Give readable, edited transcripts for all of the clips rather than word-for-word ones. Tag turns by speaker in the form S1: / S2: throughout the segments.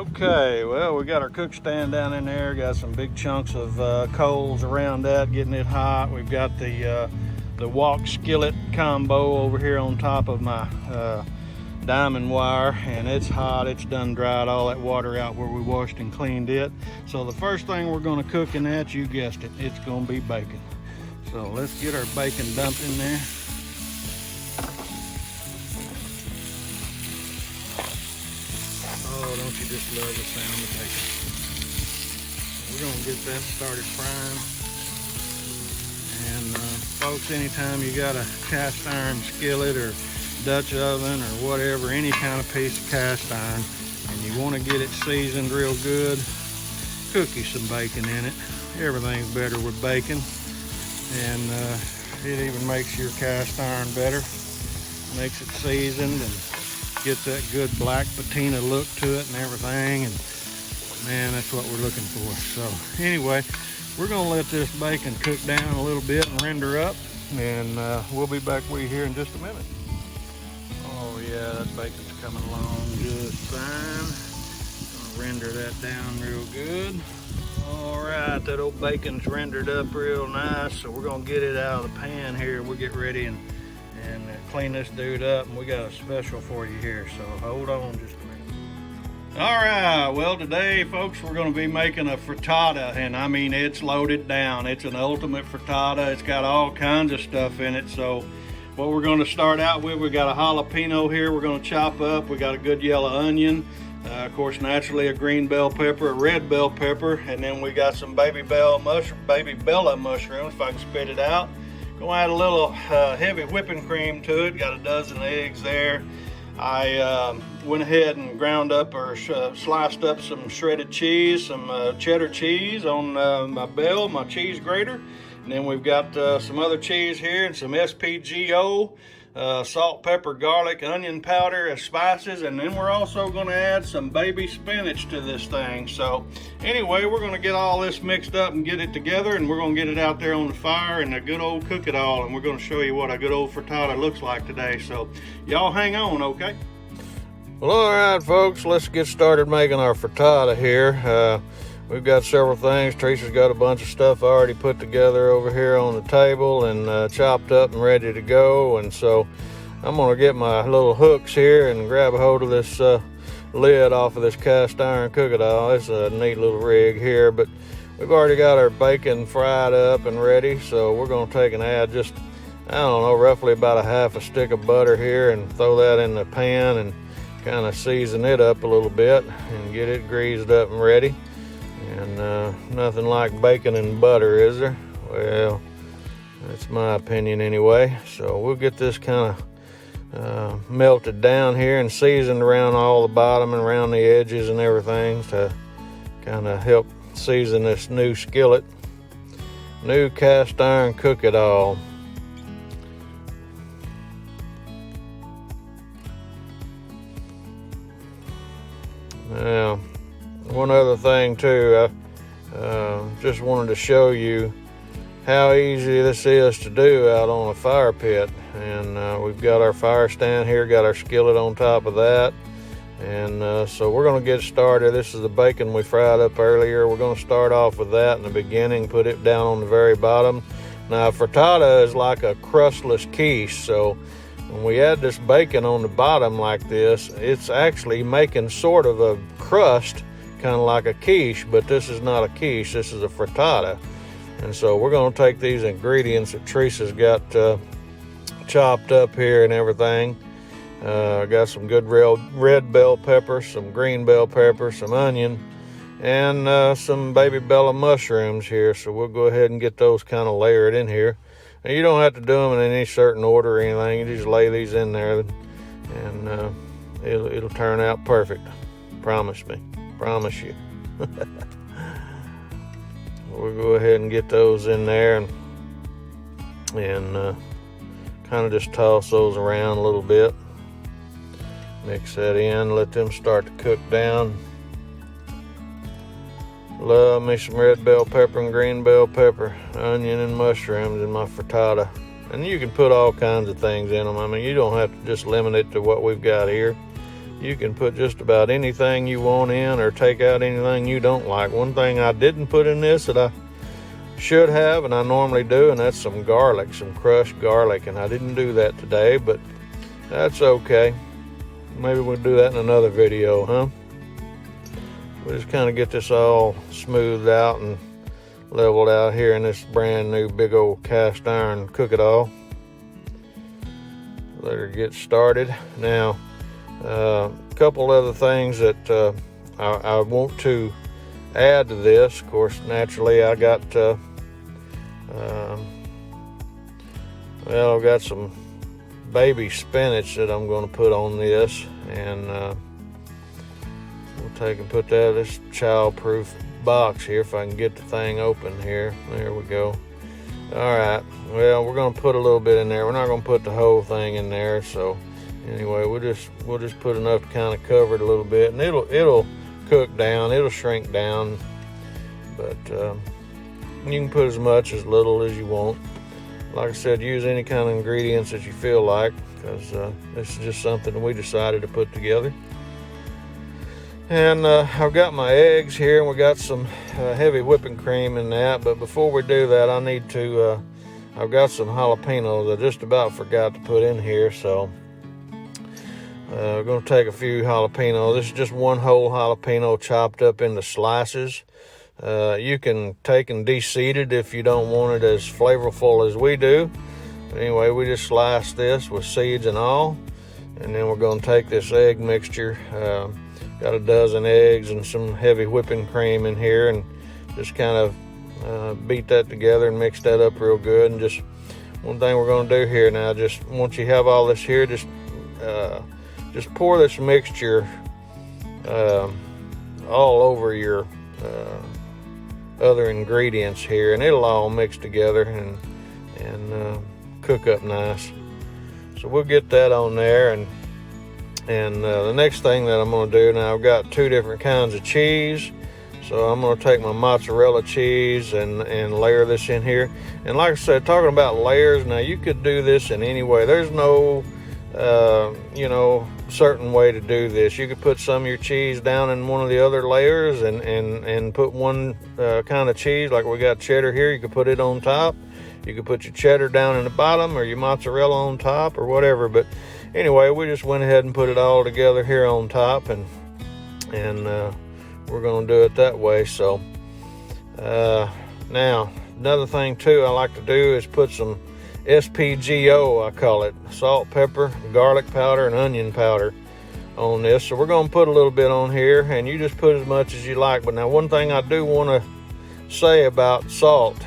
S1: Okay, well, we got our cook stand down in there, got some big chunks of coals around that, getting it hot. We've got the wok skillet combo over here on top of my diamond wire, and it's hot. It's done dried all that water out where we washed and cleaned it. So the first thing we're going to cook in that, you guessed it, it's going to be bacon. So let's get our bacon dumped in there. Oh, don't you just love the sound of bacon? We're going to get that started frying. And folks, anytime you got a cast iron skillet or Dutch oven or whatever, any kind of piece of cast iron, and you want to get it seasoned real good, cook you some bacon in it. Everything's better with bacon, and it even makes your cast iron better, makes it seasoned and gets that good black patina look to it and everything, and man, that's what we're looking for. So anyway, we're going to let this bacon cook down a little bit and render up, and we'll be back with you here in just a minute. Oh yeah, that bacon's coming along just fine. Gonna render that down real good. All right, that old bacon's rendered up real nice, so we're gonna get it out of the pan here. We'll get ready and clean this dude up, and we got a special for you here, so hold on just a minute. All right, well today, folks, we're gonna be making a frittata, and I mean, it's loaded down. It's an ultimate frittata. It's got all kinds of stuff in it. So what we're going to start out with, we got a jalapeno here we're going to chop up. We got a good yellow onion, of course, naturally a green bell pepper, a red bell pepper, and then we got some baby bella mushrooms, if I can spit it out. Gonna add a little heavy whipping cream to it. Got a dozen eggs there. I went ahead and ground up or sliced up some shredded cheese, some cheddar cheese on my cheese grater. And then we've got some other cheese here and some SPGO, salt, pepper, garlic, onion powder as spices. And then we're also going to add some baby spinach to this thing. So anyway, we're going to get all this mixed up and get it together, and we're going to get it out there on the fire and a good old cook it all. And we're going to show you what a good old frittata looks like today. So y'all hang on, okay? Well, all right, folks, let's get started making our frittata here. We've got several things. Teresa's got a bunch of stuff already put together over here on the table and chopped up and ready to go. And so I'm going to get my little hooks here and grab a hold of this lid off of this cast iron cook-it-all. It's a neat little rig here, but we've already got our bacon fried up and ready. So we're going to take and add just, I don't know, roughly about a half a stick of butter here and throw that in the pan and kind of season it up a little bit and get it greased up and ready. And nothing like bacon and butter, is there? Well, that's my opinion anyway. So we'll get this kind of melted down here and seasoned around all the bottom and around the edges and everything to kind of help season this new skillet. New cast iron cook-it-all. Now, one other thing too, I just wanted to show you how easy this is to do out on a fire pit. And we've got our fire stand here, got our skillet on top of that. And so we're going to get started. This is the bacon we fried up earlier. We're going to start off with that in the beginning, put it down on the very bottom. Now, frittata is like a crustless quiche, so when we add this bacon on the bottom like this, it's actually making sort of a crust, kind of like a quiche, but this is not a quiche, this is a frittata. And so we're going to take these ingredients that Teresa's got chopped up here and everything. I got some good red bell pepper, some green bell pepper, some onion, and some baby bella mushrooms here. So we'll go ahead and get those kind of layered in here. Now, you don't have to do them in any certain order or anything. You just lay these in there, and it'll turn out perfect. Promise me. Promise you. We'll go ahead and get those in there and kind of just toss those around a little bit. Mix that in, let them start to cook down. Love me some red bell pepper and green bell pepper, onion and mushrooms in my frittata. And you can put all kinds of things in them. I mean, you don't have to just limit it to what we've got here. You can put just about anything you want in or take out anything you don't like. One thing I didn't put in this that I should have, and I normally do, and that's some garlic, some crushed garlic, and I didn't do that today, but that's okay. Maybe we'll do that in another video, huh? We'll just kind of get this all smoothed out and leveled out here in this brand new big old cast iron cook-it-all. Let her get started. Now, a couple other things that I want to add to this. Of course, naturally, I got I've got some baby spinach that I'm going to put on this, and we'll take and put that in this child-proof box here if I can get the thing open here. There we go. All right. Well, we're going to put a little bit in there. We're not going to put the whole thing in there. So anyway, we'll just put enough to kind of cover it a little bit, and it'll cook down. It'll shrink down, but you can put as much as little as you want. Like I said, use any kind of ingredients that you feel like, because this is just something we decided to put together. And I've got my eggs here, and we got some heavy whipping cream in that. But before we do that, I need to, I've got some jalapenos I just about forgot to put in here. So we're going to take a few jalapenos. This is just one whole jalapeno chopped up into slices. You can take and de-seed it if you don't want it as flavorful as we do. But anyway, we just slice this with seeds and all. And then we're going to take this egg mixture. Got a dozen eggs and some heavy whipping cream in here, and just kind of beat that together and mix that up real good. And just one thing we're going to do here now, just once you have all this here, just pour this mixture all over your other ingredients here, and it'll all mix together and cook up nice. So we'll get that on there, and the next thing that I'm going to do now, I've got two different kinds of cheese. So I'm going to take my mozzarella cheese and layer this in here. And like I said, talking about layers, now you could do this in any way. There's no certain way to do this. You could put some of your cheese down in one of the other layers and put one kind of cheese, like we got cheddar here. You could put it on top. You could put your cheddar down in the bottom, or your mozzarella on top, or whatever. But anyway, we just went ahead and put it all together here on top, and we're going to do it that way. So now another thing too I like to do is put some SPGO, I call it, salt, pepper, garlic powder, and onion powder on this. So we're going to put a little bit on here, and you just put as much as you like. But now, one thing I do want to say about salt,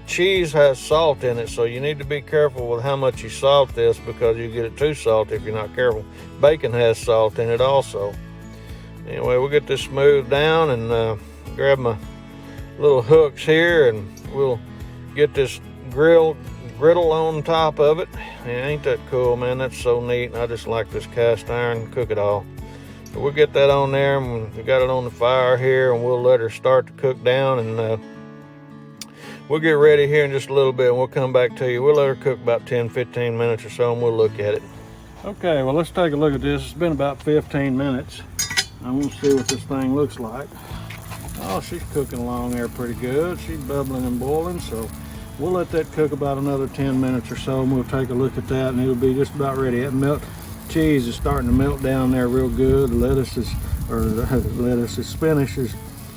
S1: cheese has salt in it, so you need to be careful with how much you salt this, because you get it too salty if you're not careful. Bacon has salt in it also. Anyway, we'll get this smoothed down, and grab my little hooks here, and we'll get this griddle on top of it. And ain't that cool, man? That's so neat. I just like this cast iron cook-it-all. So we'll get that on there, and we got it on the fire here, and we'll let her start to cook down, and we'll get ready here in just a little bit, and we'll come back to you. We'll let her cook about 10-15 minutes or so, and we'll look at it. Okay, well, let's take a look at this. It's been about 15 minutes. I want to see what this thing looks like. Oh, she's cooking along there pretty good. She's bubbling and boiling, so we'll let that cook about another 10 minutes or so, and we'll take a look at that, and it'll be just about ready. That cheese is starting to melt down there real good. The spinach is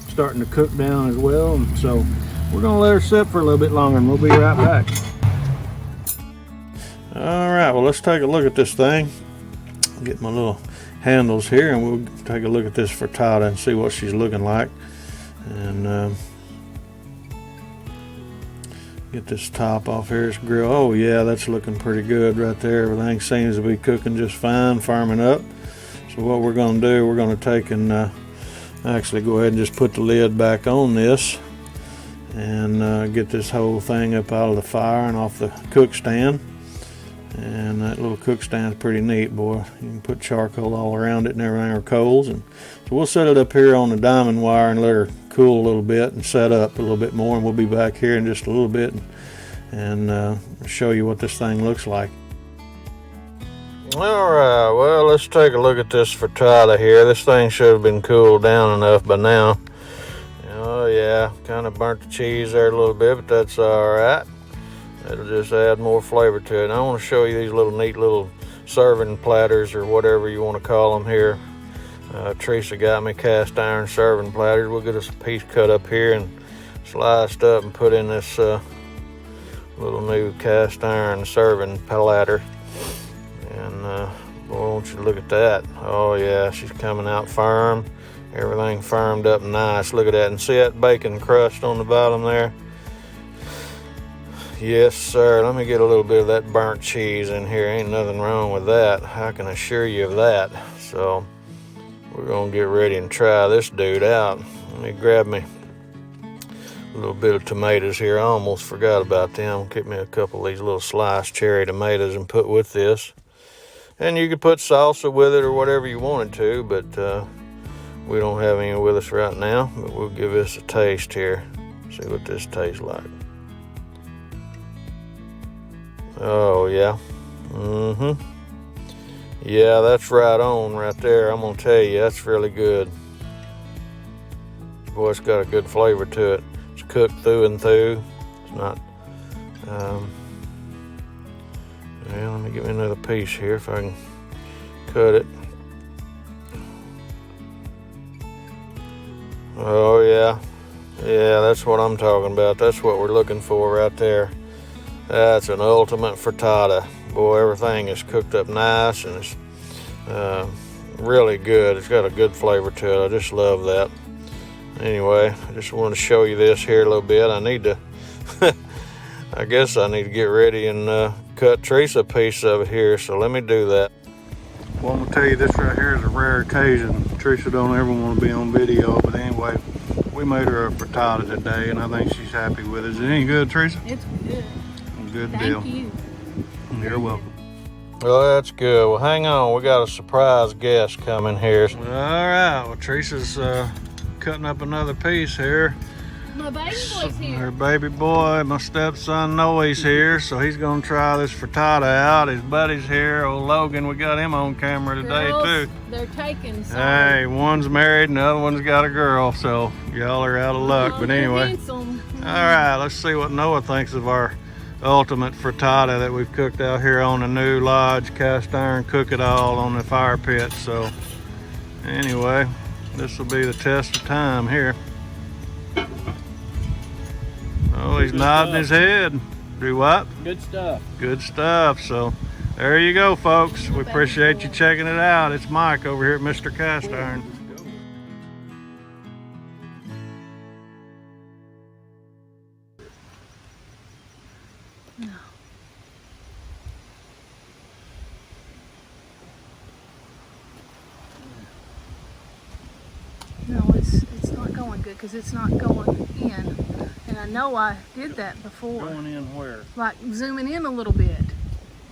S1: starting to cook down as well, and so we're going to let her sit for a little bit longer, and we'll be right back. All right, well, let's take a look at this thing. Get my little handles here, and we'll take a look at this frittata and see what she's looking like. And get this top off here, this grill. Oh yeah, that's looking pretty good right there. Everything seems to be cooking just fine, firming up. So what we're going to do, we're going to take and actually go ahead and just put the lid back on this, and get this whole thing up out of the fire and off the cook stand. And that little cook stand's pretty neat, boy. You can put charcoal all around it and everything, or coals. And so we'll set it up here on the diamond wire and let her cool a little bit and set up a little bit more, and we'll be back here in just a little bit and show you what this thing looks like. Alright, well, let's take a look at this frittata here. This thing should have been cooled down enough by now. Oh yeah, kind of burnt the cheese there a little bit, but that's alright. It'll just add more flavor to it. And I want to show you these neat little serving platters, or whatever you want to call them here. Teresa got me cast iron serving platters. We'll get us a piece cut up here and sliced up and put in this little new cast iron serving platter. And boy, won't you look at that. Oh yeah, she's coming out firm. Everything firmed up nice. Look at that. And see that bacon crust on the bottom there? Yes, sir. Let me get a little bit of that burnt cheese in here. Ain't nothing wrong with that. I can assure you of that. So we're going to get ready and try this dude out. Let me grab me a little bit of tomatoes here. I almost forgot about them. Get me a couple of these little sliced cherry tomatoes and put with this. And you could put salsa with it or whatever you wanted to, but we don't have any with us right now. But we'll give this a taste here. See what this tastes like. Oh, yeah. Yeah, that's right on right there. I'm going to tell you, that's really good. Boy, it's got a good flavor to it. It's cooked through and through. It's not... well, let me get me another piece here if I can cut it. Oh, yeah. Yeah, that's what I'm talking about. That's what we're looking for right there. That's an ultimate frittata. Boy, everything is cooked up nice and it's really good. It's got a good flavor to it. I just love that. Anyway, I just wanted to show you this here a little bit. I need to, I guess I need to get ready and cut Teresa a piece of it here. So let me do that. Well, I'm gonna tell you, this right here is a rare occasion. Teresa don't ever want to be on video, but anyway, we made her a frittata today, and I think she's happy with it. Is it any good, Teresa?
S2: It's good.
S1: Good deal.
S2: Thank you.
S1: You're welcome. Well, that's good. Well, hang on. We got a surprise guest coming here. All right. Well, Teresa's cutting up another piece here.
S2: My baby boy's here.
S1: Her baby boy, my stepson Noah's here, so he's going to try this frittata out. His buddy's here. Old Logan, we got him on camera today, too.
S2: They're taking some.
S1: Hey, one's married and the other one's got a girl, so y'all are out of luck. But anyway, all right, let's see what Noah thinks of our ultimate frittata that we've cooked out here on the new Lodge cast iron cook it all on the fire pit. So anyway, this will be the test of time here. Oh, he's nodding his head. Do what?
S3: Good stuff.
S1: Good stuff. So there you go, folks. We appreciate you checking it out. It's Mike over here at Mr. Cast Iron.
S2: No, it's not going good because it's not going in. And I know I did that before.
S1: Going in where?
S2: Like zooming in a little bit.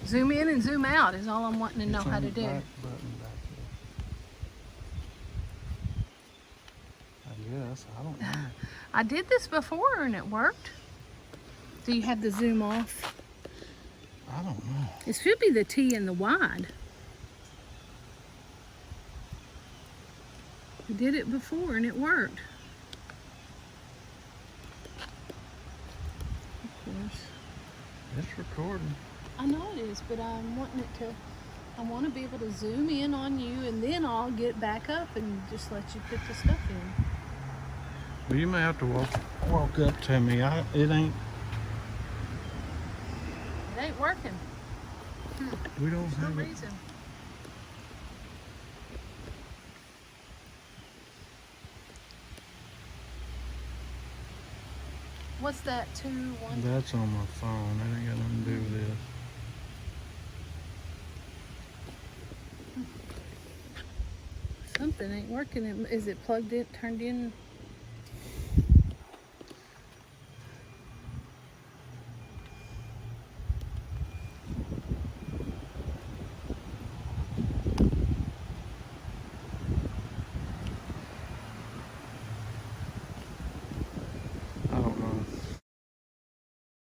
S2: Zoom in and zoom out is all I'm wanting to know how to do.
S1: I guess. I don't know.
S2: I did this before and it worked. Do you have the zoom off?
S1: I don't know.
S2: It should be the T and the wide. I did it before and it worked. Of course.
S1: It's recording.
S2: I know it is, but I'm wanting it to, I want to be able to zoom in on you and then I'll get back up and just let you put the stuff in.
S1: Well, you may have to walk up to me. It ain't.
S2: It ain't working.
S1: We don't
S2: There's no
S1: have it.
S2: reason. What's that? 2, 1?
S1: That's on my phone. That ain't got nothing to do with this.
S2: Something ain't working. Is it plugged in, turned in?